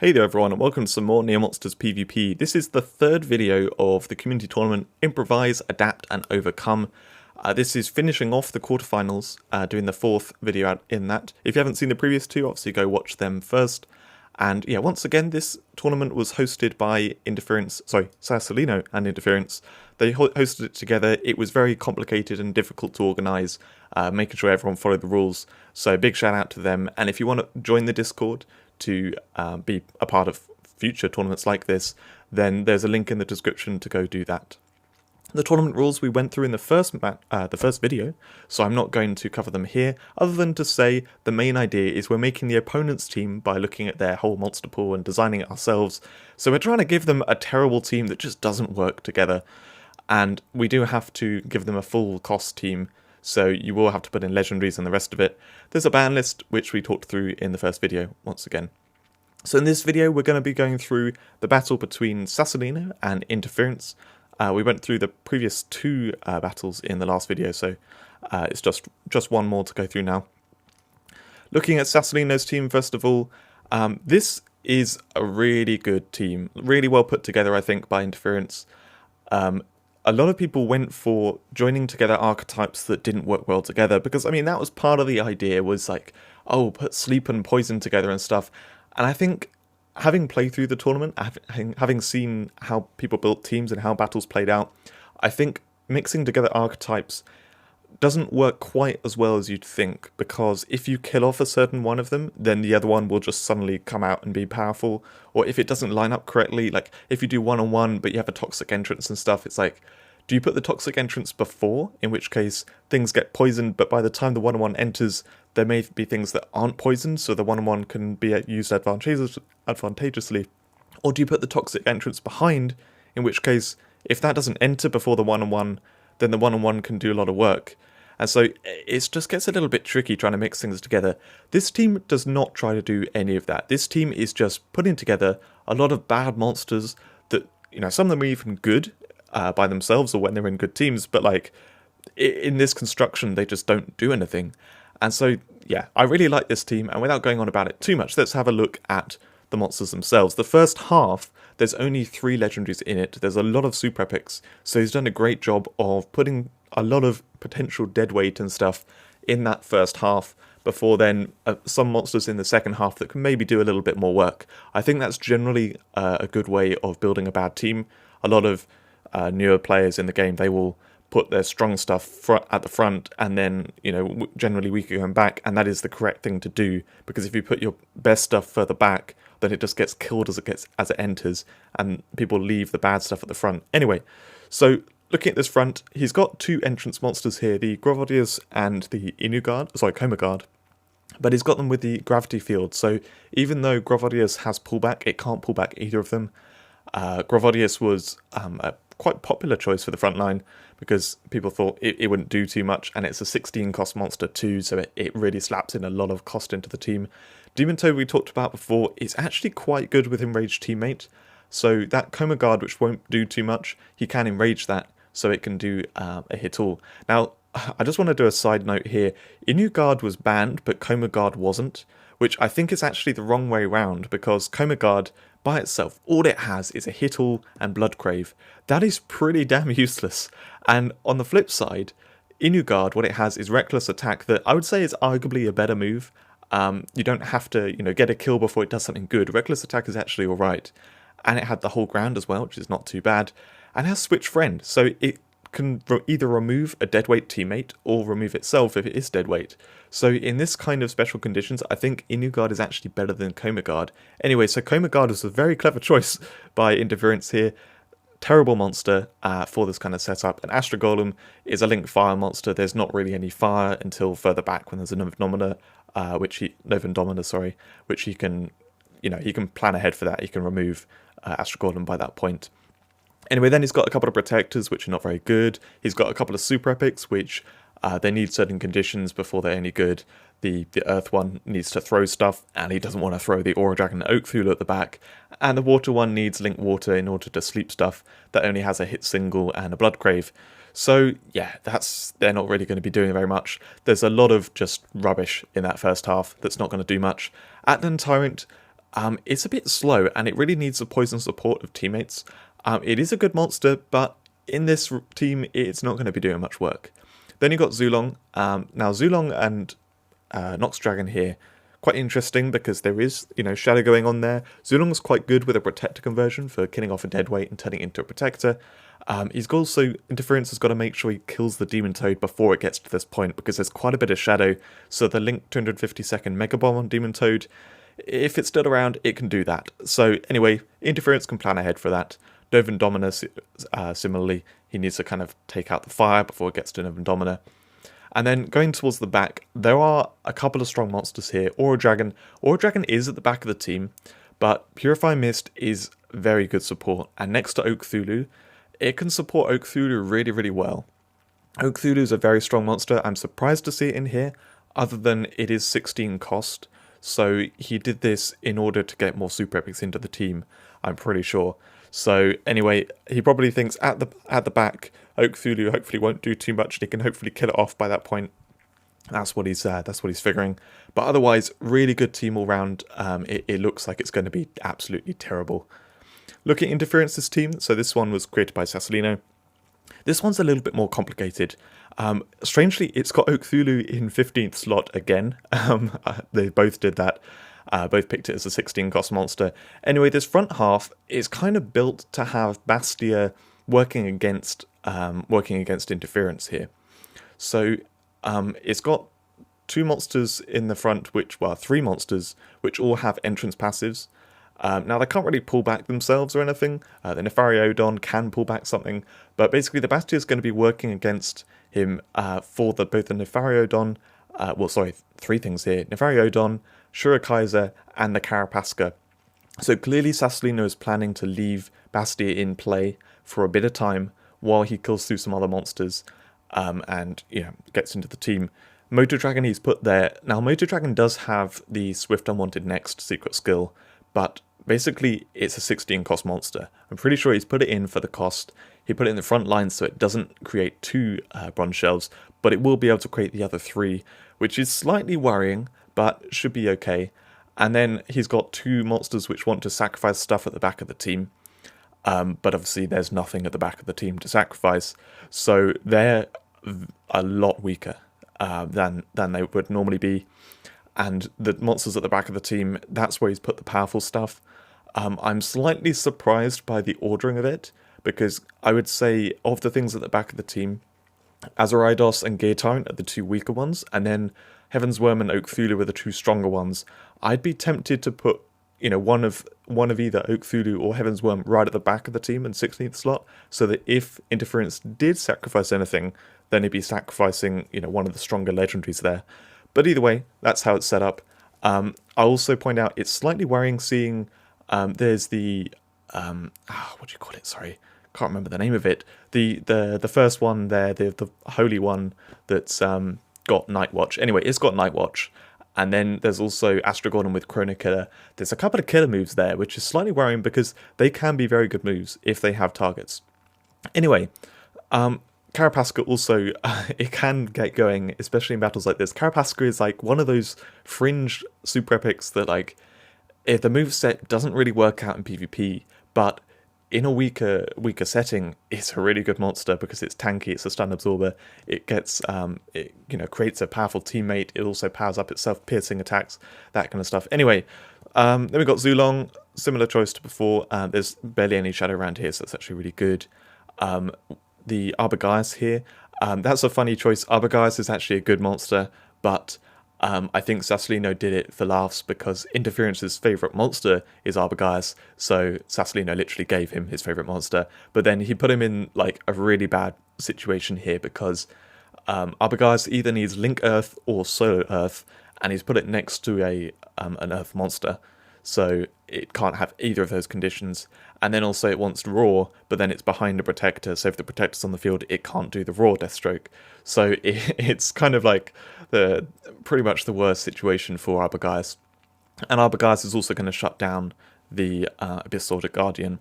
Hey there everyone and welcome to some more Neo Monsters PvP. This is the third video of the community tournament Improvise, Adapt and Overcome. This is finishing off the quarterfinals, doing the fourth video out in that. If you haven't seen the previous two, obviously go watch them first. And yeah, once again, this tournament was hosted by SaSSolino and Interference. They hosted it together. It was very complicated and difficult to organise, making sure everyone followed the rules. So big shout out to them. And if you want to join the Discord to be a part of future tournaments like this, then there's a link in the description to go do that. The tournament rules we went through in the first video, so I'm not going to cover them here, other than to say the main idea is we're making the opponent's team by looking at their whole monster pool and designing it ourselves. So we're trying to give them a terrible team that just doesn't work together, and we do have to give them a full cost team, so you will have to put in legendaries and the rest of it. There's a ban list, which we talked through in the first video once again. So in this video, we're going to be going through the battle between SaSSolino and Interference. We went through the previous two battles in the last video, so it's just one more to go through now. Looking at SaSSolino's team, first of all, this is a really good team. Really well put together, I think, by Interference. A lot of people went for joining together archetypes that didn't work well together, because, I mean, that was part of the idea, was like, oh, put sleep and poison together and stuff. And I think, having played through the tournament, having seen how people built teams and how battles played out, I think mixing together archetypes doesn't work quite as well as you'd think, because if you kill off a certain one of them, then the other one will just suddenly come out and be powerful. Or if it doesn't line up correctly, like if you do one-on-one but you have a toxic entrance and stuff, it's like, do you put the toxic entrance before, in which case things get poisoned, but by the time the one-on-one enters, there may be things that aren't poisoned, so the one-on-one can be used advantageously. Or do you put the toxic entrance behind, in which case, if that doesn't enter before the one-on-one, then the one-on-one can do a lot of work. And so it just gets a little bit tricky trying to mix things together. This team does not try to do any of that. This team is just putting together a lot of bad monsters that, you know, some of them are even good by themselves or when they're in good teams, but like in this construction, they just don't do anything. And so, yeah, I really like this team, and without going on about it too much, let's have a look at the monsters themselves. The first half, there's only 3 legendaries in it. There's a lot of super epics, so he's done a great job of putting a lot of potential dead weight and stuff in that first half, before then some monsters in the second half that can maybe do a little bit more work. I think that's generally a good way of building a bad team. A lot of newer players in the game, they will put their strong stuff at the front and then, you know, generally weaker going back, and that is the correct thing to do, because if you put your best stuff further back, then it just gets killed as it enters, and people leave the bad stuff at the front. Anyway, so looking at this front, he's got 2 entrance monsters here, the Grovodius and the Coma Guard, but he's got them with the gravity field, so even though Grovodius has pullback, it can't pull back either of them. Grovodius was a quite popular choice for the front line, because people thought it wouldn't do too much, and it's a 16 cost monster too, so it really slaps in a lot of cost into the team. Demon Toad we talked about before is actually quite good with Enraged Teammate, so that Coma Guard, which won't do too much, he can enrage that, so it can do a hit all. Now, I just want to do a side note here. Inu Guard was banned, but Coma Guard wasn't, which I think is actually the wrong way around, because Coma Guard by itself, all it has is a hit all and blood crave. That is pretty damn useless. And on the flip side, Inu Guard, what it has is reckless attack, that I would say is arguably a better move. You don't have to, you know, get a kill before it does something good. Reckless attack is actually alright. And it had the whole ground as well, which is not too bad. And it has Switch Friend, so it can either remove a deadweight teammate or remove itself if it is deadweight. So in this kind of special conditions, I think Inu Guard is actually better than Coma Guard. Anyway, so Coma Guard was a very clever choice by Interference here. Terrible monster for this kind of setup. And Astra Golem is a linked fire monster. There's not really any fire until further back when there's a Novan Domina, which he can, you know, he can plan ahead for that. He can remove Astra Golem by that point. Anyway, then he's got a couple of protectors, which are not very good. He's got a couple of super epics, which they need certain conditions before they're any good. The earth one needs to throw stuff, and he doesn't want to throw the Aura Dragon Oak Thulu at the back. And the water one needs link water in order to sleep stuff that only has a hit single and a blood crave. So yeah, they're not really going to be doing very much. There's a lot of just rubbish in that first half that's not going to do much. Atlan Tyrant, it's a bit slow, and it really needs the poison support of teammates. It is a good monster, but in this team, it's not going to be doing much work. Then you got Zulong. Now Zulong and Nox Dragon here, quite interesting because there is, shadow going on there. Zulong's quite good with a protector conversion for killing off a dead weight and turning it into a protector. He's also, Interference has got to make sure he kills the Demon Toad before it gets to this point, because there's quite a bit of shadow, so the Link 250-second Mega Bomb on Demon Toad, if it's still around, it can do that. So anyway, Interference can plan ahead for that. Novan Dominus, similarly, he needs to kind of take out the fire before it gets to Novan Domina. And then going towards the back, there are a couple of strong monsters here. Aura Dragon. Aura Dragon is at the back of the team, but Purify Mist is very good support. And next to Oak Thulu, it can support Oak Thulu really, really well. Oak Thulu is a very strong monster. I'm surprised to see it in here, other than it is 16 cost. So he did this in order to get more super epics into the team, I'm pretty sure. So anyway, he probably thinks at the back, Oak Thulu hopefully won't do too much, and he can hopefully kill it off by that point. That's what he's figuring. But otherwise, really good team all round. It looks like it's going to be absolutely terrible. Looking at Interference's team, so this one was created by SaSSolino. This one's a little bit more complicated. Strangely, it's got Oak Thulu in 15th slot again. They both did that. Both picked it as a 16 cost monster. Anyway, this front half is kind of built to have Bastia working against Interference here. So it's got two monsters in the front, three monsters, which all have entrance passives. Now, they can't really pull back themselves or anything. The Nefariodon can pull back something, but basically the Bastia is going to be working against him for both the Nefariodon, three things here: Nefariodon, Shurikaiser, and the Carapasca. So clearly SaSSolino is planning to leave Bastia in play for a bit of time while he kills through some other monsters and gets into the team. Motor Dragon he's put there. Now, Motor Dragon does have the Swift Unwanted Next secret skill, but basically it's a 16 cost monster. I'm pretty sure he's put it in for the cost. He put it in the front line so it doesn't create two bronze shelves, but it will be able to create the other three, which is slightly worrying, but should be okay. And then he's got two monsters which want to sacrifice stuff at the back of the team. But obviously there's nothing at the back of the team to sacrifice, so they're a lot weaker than they would normally be. And the monsters at the back of the team, that's where he's put the powerful stuff. I'm slightly surprised by the ordering of it, because I would say of the things at the back of the team, Azoridos and Gear Tyrant are the two weaker ones, and then Heaven's Worm and Oak Thulu are the two stronger ones. I'd be tempted to put one of either Oak Thulu or Heaven's Worm right at the back of the team in 16th slot, so that if Interference did sacrifice anything, then he'd be sacrificing one of the stronger legendaries there. But either way, that's how it's set up. I'll also point out it's slightly worrying seeing there's the what do you call it? Sorry, can't remember the name of it. The first one there, the holy one that's got Night Watch. Anyway, it's got Night Watch. And then there's also Astrogorgon with Chrono Killer. There's a couple of killer moves there, which is slightly worrying because they can be very good moves if they have targets. Anyway, Carapasca also, it can get going, especially in battles like this. Carapasca is like one of those fringe super epics that, like, if the moveset doesn't really work out in PvP, but in a weaker setting, it's a really good monster because it's tanky, it's a stun absorber, it gets, creates a powerful teammate, it also powers up itself, piercing attacks, that kind of stuff. Anyway, then we've got Zulong, similar choice to before. There's barely any shadow around here, so that's actually really good. The Arbogaius here, that's a funny choice. Arbogaius is actually a good monster, but I think SaSSolino did it for laughs because Interference's favourite monster is Arbogaius, so SaSSolino literally gave him his favourite monster, but then he put him in like a really bad situation here because Arbogaius either needs Link Earth or Solo Earth, and he's put it next to an Earth monster, so it can't have either of those conditions. And then also it wants Raw, but then it's behind a Protector, so if the Protector's on the field, it can't do the Raw Deathstroke. So it's kind of like pretty much the worst situation for Arbogaius. And Arbogaius is also going to shut down the Abyss Soldier Guardian.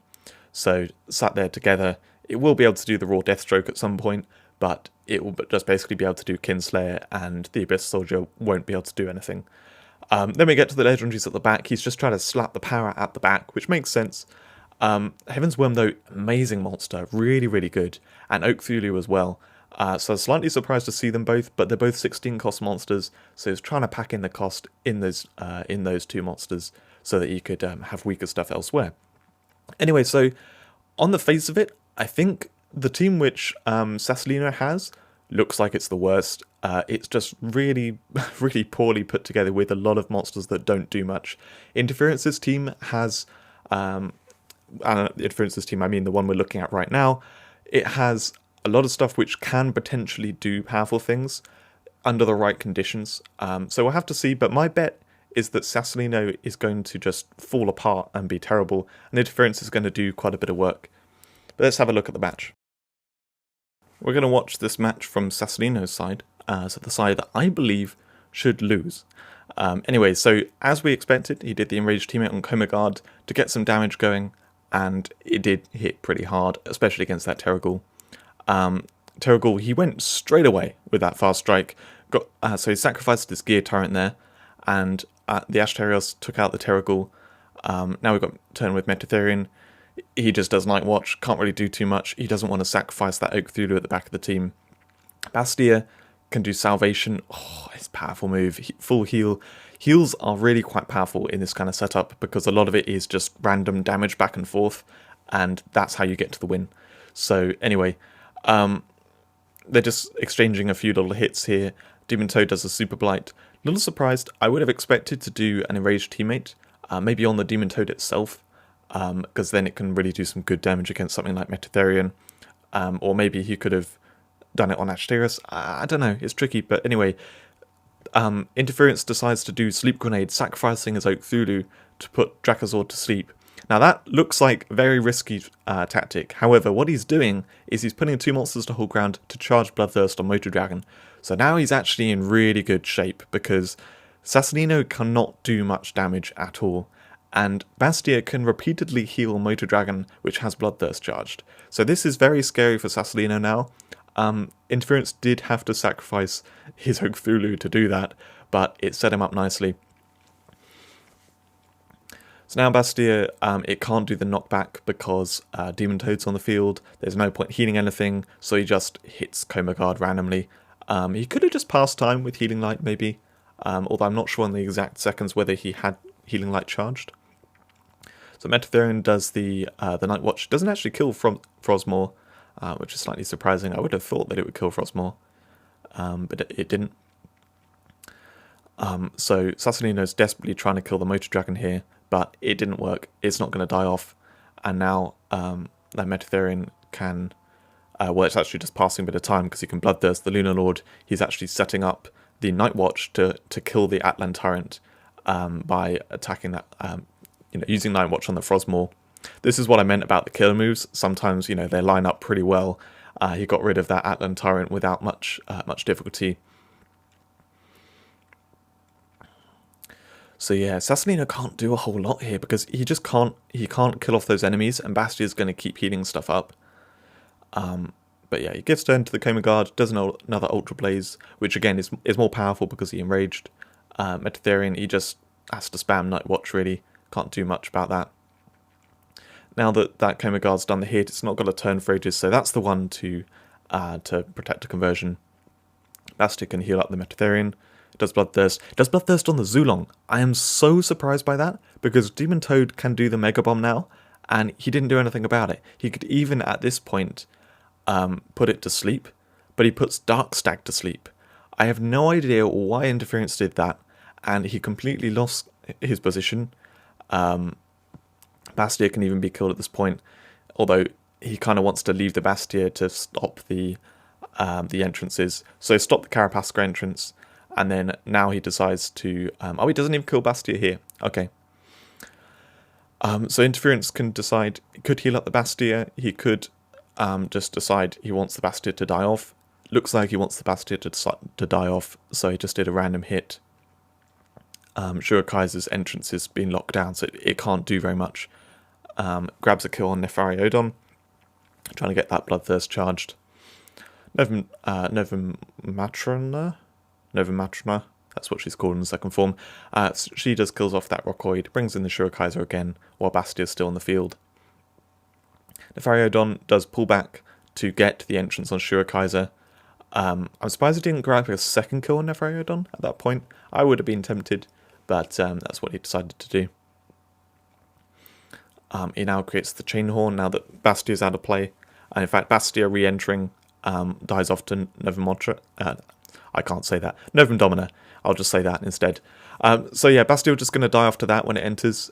So sat there together, it will be able to do the Raw Deathstroke at some point, but it will just basically be able to do Kinslayer, and the Abyss Soldier won't be able to do anything. Then we get to the legendaries at the back. He's just trying to slap the power at the back, which makes sense. Heaven's Worm, though, amazing monster, really, really good, and Oak Thulu as well. So I was slightly surprised to see them both, but they're both 16 cost monsters, so he's trying to pack in the cost in those two monsters so that you could have weaker stuff elsewhere. Anyway, so on the face of it, I think the team which SaSSolino has looks like it's the worst. It's just really, really poorly put together with a lot of monsters that don't do much. Interference's team has... Interference's team, I mean the one we're looking at right now, it has a lot of stuff which can potentially do powerful things under the right conditions. So we'll have to see, but my bet is that SaSSolino is going to just fall apart and be terrible, and Interference is going to do quite a bit of work. But let's have a look at the match. We're going to watch this match from SaSSolino's side, so the side that I believe should lose. Anyway, so as we expected, he did the Enraged teammate on Coma Guard to get some damage going, and it did hit pretty hard, especially against that Terragul. Terragul, he went straight away with that fast strike. So he sacrificed his gear turret there, and the Asterios took out the Terragul. Now we've got turn with Metatherian. He just does Night Watch, can't really do too much. He doesn't want to sacrifice that Oak Thulu at the back of the team. Bastia can do Salvation. Oh, it's a powerful move. Full heal. Heals are really quite powerful in this kind of setup because a lot of it is just random damage back and forth, and that's how you get to the win. So anyway, they're just exchanging a few little hits here. Demon Toad does a Super Blight. Little surprised. I would have expected to do an Enraged teammate, maybe on the Demon Toad itself, because then it can really do some good damage against something like Metatherian, or maybe he could have done it on Asterios. I don't know, it's tricky, but anyway, Interference decides to do Sleep Grenade, sacrificing his Oak Thulu to put Drakazord to sleep. Now that looks like a very risky tactic. However, what he's doing is he's putting 2 monsters to hold ground to charge Bloodthirst on Motor Dragon. So now he's actually in really good shape because SaSSolino cannot do much damage at all, and Bastia can repeatedly heal Motor Dragon, which has Bloodthirst charged. So this is very scary for SaSSolino now. Interference did have to sacrifice his Oak Thulu to do that, but it set him up nicely. So now Bastia, it can't do the knockback because Demon Toad's on the field. There's no point healing anything, so he just hits Coma Guard randomly. He could have just passed time with Healing Light, maybe, although I'm not sure on the exact seconds whether he had Healing Light charged. So Metatherian does the Night Watch. Doesn't actually kill Frostmore, which is slightly surprising. I would have thought that it would kill Frostmore, but it didn't. So SaSSolino's desperately trying to kill the Motor Dragon here, but it didn't work. It's not going to die off, and now that Metatherian can... well, it's actually just passing a bit of time because he can Bloodthirst the Lunar Lord. He's actually setting up the Night Watch to kill the Atlan Tyrant by attacking that, using Night Watch on the Frostmore. This is what I meant about the killer moves. Sometimes, they line up pretty well. He got rid of that Atlan Tyrant without much difficulty. So yeah, SaSSolino can't do a whole lot here because he just can't kill off those enemies, and Bastia's going to keep healing stuff up. But yeah, he gives turn to the Coma Guard, does another Ultra Blaze, which again is more powerful because he Enraged. Metatherian, he just has to spam Night Watch really, can't do much about that. Now that Coma Guard's done the hit, it's not got a turn for ages, so that's the one to protect a conversion. Bastia can heal up the Metatherian. Does Bloodthirst on the Zulong. I am so surprised by that, because Demon Toad can do the Mega Bomb now, and he didn't do anything about it. He could even, at this point, put it to sleep, but he puts Darkstag to sleep. I have no idea why Interference did that, and he completely lost his position. Bastia can even be killed at this point, although he kind of wants to leave the Bastia to stop the entrances. So stop the Carapaska entrance, and then now he decides to... he doesn't even kill Bastia here. Okay. So Interference can decide, he could heal up the Bastia, he could just decide he wants the Bastia to die off. Looks like he wants the Bastia to die off, so he just did a random hit. Shurikai's entrance is being locked down, so it can't do very much. Grabs a kill on Nefariodon, trying to get that Bloodthirst charged. Nova Matrona, That's what she's called in the second form. She just kills off that Rockoid, brings in the Shurikaiser again, while Bastia's still in the field. Nefariodon does pull back to get the entrance on Shurikaiser. I'm surprised he didn't grab a second kill on Nefariodon at that point. I would have been tempted, but that's what he decided to do. He now creates the Chain Horn now that Bastia's out of play. And in fact, Bastia re-entering dies off to Novum I can't say that. Novum Domina. I'll just say that instead. So yeah, Bastia just going to die after that when it enters.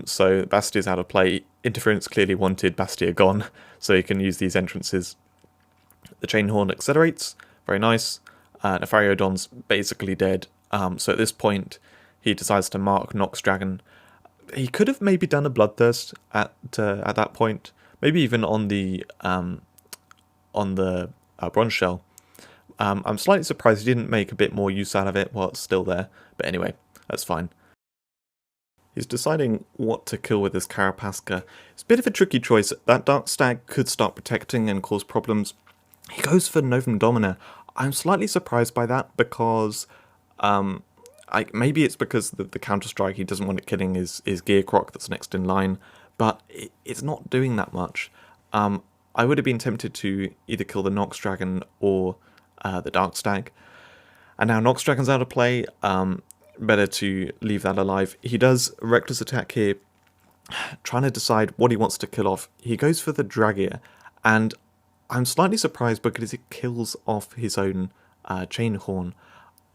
So Bastia's out of play. Interference clearly wanted Bastia gone, so you can use these entrances. The Chain Horn accelerates. Very nice. Nefariodon's basically dead. So at this point, he decides to mark Nox Dragon. He could have maybe done a Bloodthirst at that point. Maybe even on the Bronze Shell. I'm slightly surprised he didn't make a bit more use out of it while it's still there. But anyway, that's fine. He's deciding what to kill with his Carapaska. It's a bit of a tricky choice. That Dark Stag could start protecting and cause problems. He goes for Novum Domina. I'm slightly surprised by that because maybe it's because the Counter-Strike, he doesn't want it killing his Gear Croc that's next in line, but it's not doing that much. I would have been tempted to either kill the Nox Dragon or the Dark Stag. And now Nox Dragon's out of play, better to leave that alive. He does a Reckless Attack here, trying to decide what he wants to kill off. He goes for the Dragia, and I'm slightly surprised because it kills off his own Chain Horn.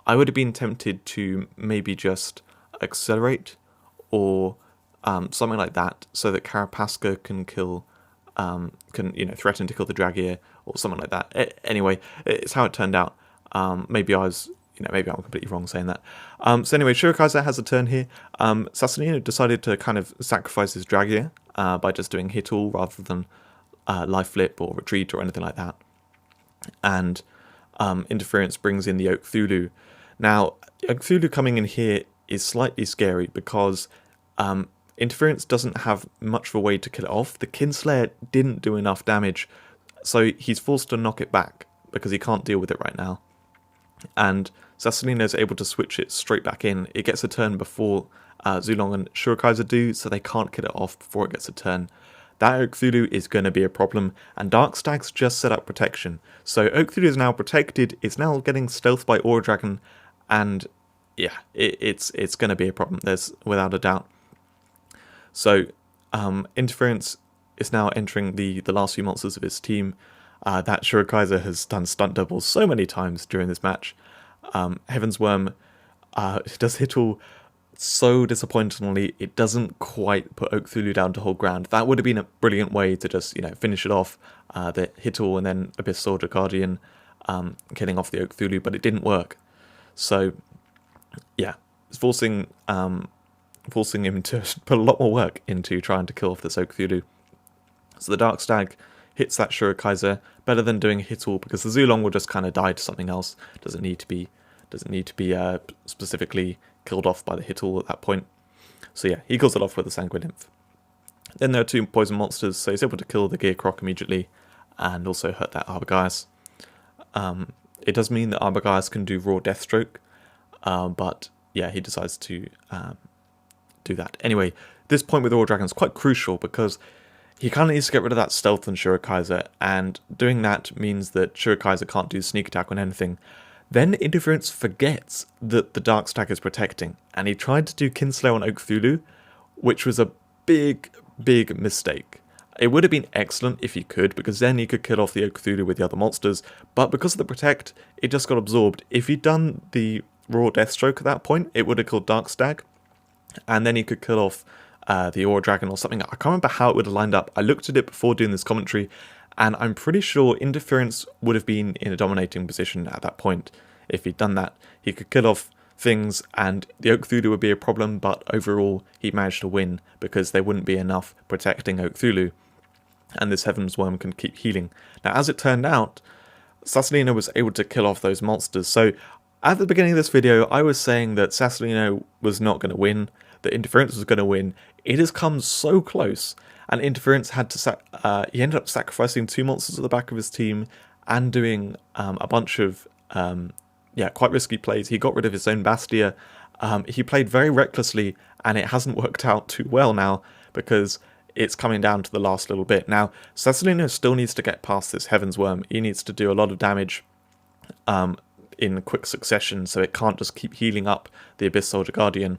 I would have been tempted to maybe just accelerate or something like that, so that Carapaska can kill, threaten to kill the Dragia or something like that. Anyway, it's how it turned out. Maybe I'm completely wrong saying that. So anyway, Shurikaiser has a turn here. SaSSolino decided to kind of sacrifice his Dragia by just doing hit all rather than life flip or retreat or anything like that. And interference brings in the Oak Thulu. Now, Oak Thulu coming in here is slightly scary because interference doesn't have much of a way to kill it off. The Kinslayer didn't do enough damage, so he's forced to knock it back because he can't deal with it right now. And SaSSolino is able to switch it straight back in. It gets a turn before Zulong and Shurikaiser do, so they can't kill it off before it gets a turn. That Oak Thulu is going to be a problem, and Dark Stag's just set up protection. So Oak Thulu is now protected, it's now getting stealth by Aura Dragon, and yeah, it's going to be a problem, there's without a doubt. So interference is now entering the last few monsters of his team. That Shurikaiser has done stunt doubles so many times during this match. Heaven's Worm does hit all so disappointingly. It doesn't quite put Oak Thulu down to hold ground. That would have been a brilliant way to just finish it off. The hit all and then Abyss Soldier Guardian killing off the Oak Thulu, but it didn't work. So yeah, it's forcing him to put a lot more work into trying to kill off this Oak Thulu. So the Dark Stag hits that Shurikaiser better than doing a hit all because the Zulong will just kind of die to something else. Doesn't need to be specifically killed off by the hit all at that point. So yeah, he kills it off with a Sanguinymph. Then there are two poison monsters, so he's able to kill the Gear Croc immediately and also hurt that Arbogast. It does mean that Arbogast can do raw Deathstroke, but yeah, he decides to do that. Anyway, this point with Aura Dragon is quite crucial because he kind of needs to get rid of that stealth on Shurikaiser, and doing that means that Shurikaiser can't do sneak attack on anything. Then Interference forgets that the Dark Stag is protecting, and he tried to do Kinslayer on Oak Thulu, which was a big mistake. It would have been excellent if he could, because then he could kill off the Oak Thulu with the other monsters, but because of the Protect, it just got absorbed. If he'd done the raw Deathstroke at that point, it would have killed Dark Stag, and then he could kill off the Aura Dragon or something. I can't remember how it would have lined up. I looked at it before doing this commentary, and I'm pretty sure Interference would have been in a dominating position at that point. If he'd done that, he could kill off things, and the Oak Thulu would be a problem, but overall he managed to win because there wouldn't be enough protecting Oak Thulu, and this Heaven's Worm can keep healing. Now, as it turned out, SaSSolino was able to kill off those monsters. So at the beginning of this video, I was saying that SaSSolino was not going to win, that Interference was going to win. It has come so close, and Interference had to he ended up sacrificing two monsters at the back of his team and doing a bunch of yeah, quite risky plays. He got rid of his own Bastia. He played very recklessly, and it hasn't worked out too well now because it's coming down to the last little bit. Now, SaSSolino still needs to get past this Heaven's Worm. He needs to do a lot of damage in quick succession, so it can't just keep healing up the Abyss Soldier Guardian.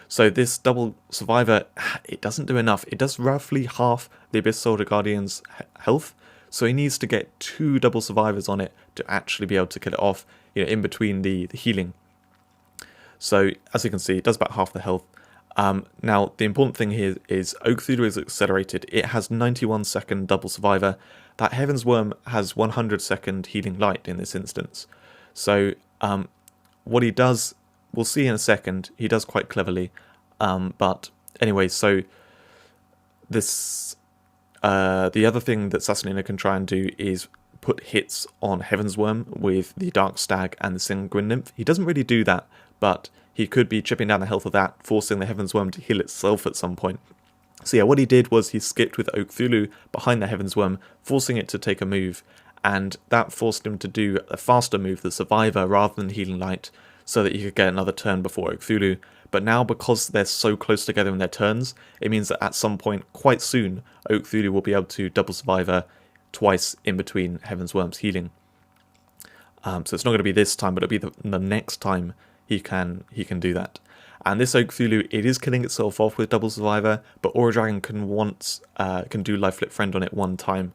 So this double survivor, it doesn't do enough. It does roughly half the Abyss Soldier Guardian's health, so he needs to get 2 double survivors on it to actually be able to kill it off, you know, in between the healing. So as you can see, it does about half the health. Now, the important thing here is Oak Thulu is accelerated. It has 91-second double survivor. That Heaven's Worm has 100-second healing light in this instance. So what he does, we'll see in a second, he does quite cleverly. But anyway, so this the other thing that SaSSolino can try and do is put hits on Heaven's Worm with the Dark Stag and the Sanguine Nymph. He doesn't really do that, but he could be chipping down the health of that, forcing the Heaven's Worm to heal itself at some point. So yeah, what he did was he skipped with Oak Thulu behind the Heaven's Worm, forcing it to take a move, and that forced him to do a faster move, the Survivor, rather than Healing Light, so that he could get another turn before Oak Thulu. But now, because they're so close together in their turns, it means that at some point, quite soon, Oak Thulu will be able to double Survivor twice in between Heaven's Worm's healing. So it's not going to be this time, but it'll be the next time he can do that. And this Oak Thulu, it is killing itself off with double survivor, but Aura Dragon can do Life Flip Friend on it one time.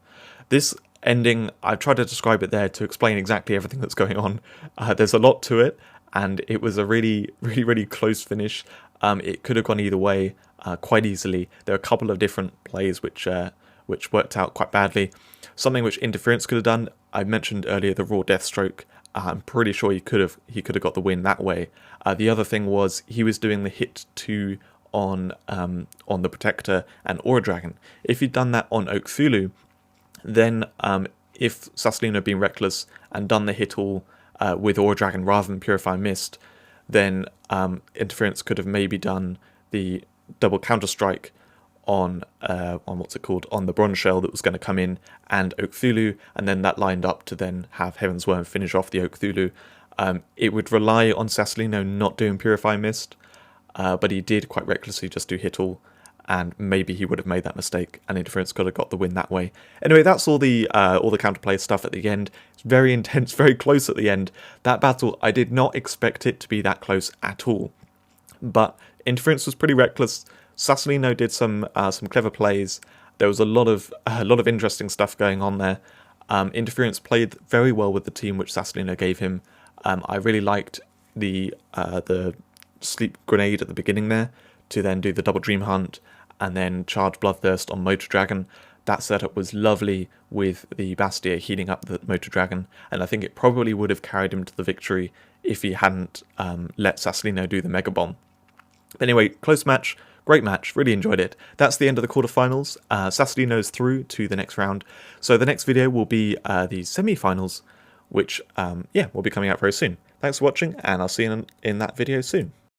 This ending, I've tried to describe it there to explain exactly everything that's going on. There's a lot to it, and it was a really close finish. It could have gone either way quite easily. There are a couple of different plays which worked out quite badly. Something which Interference could have done, I mentioned earlier the Raw Deathstroke. I'm pretty sure he could have got the win that way. The other thing was he was doing the hit 2 on the Protector and Aura Dragon. If he'd done that on Oak Thulu, then if SaSSolino had been reckless and done the hit all with Aura Dragon rather than Purify Mist, then Interference could have maybe done the double Counter Strike on on the Bronze Shell that was going to come in and Oak Thulu, and then that lined up to then have Heaven's Worm finish off the Oak Thulu. It would rely on SaSSolino not doing Purify Mist, but he did quite recklessly just do hit all, and maybe he would have made that mistake, and Interference could have got the win that way. Anyway, that's all the counterplay stuff at the end. It's very intense, very close at the end. That battle, I did not expect it to be that close at all, but Interference was pretty reckless. SaSSolino did some clever plays. There was a lot of interesting stuff going on there. Interference played very well with the team which SaSSolino gave him. I really liked the Sleep Grenade at the beginning there, to then do the double Dream Hunt and then charge Bloodthirst on Motor Dragon. That setup was lovely with the Bastia healing up the Motor Dragon, and I think it probably would have carried him to the victory if he hadn't let SaSSolino do the Mega Bomb. Anyway, close match. Great match, really enjoyed it. That's the end of the quarterfinals. SaSSolino's through to the next round. So the next video will be the semi-finals, which will be coming out very soon. Thanks for watching, and I'll see you in that video soon.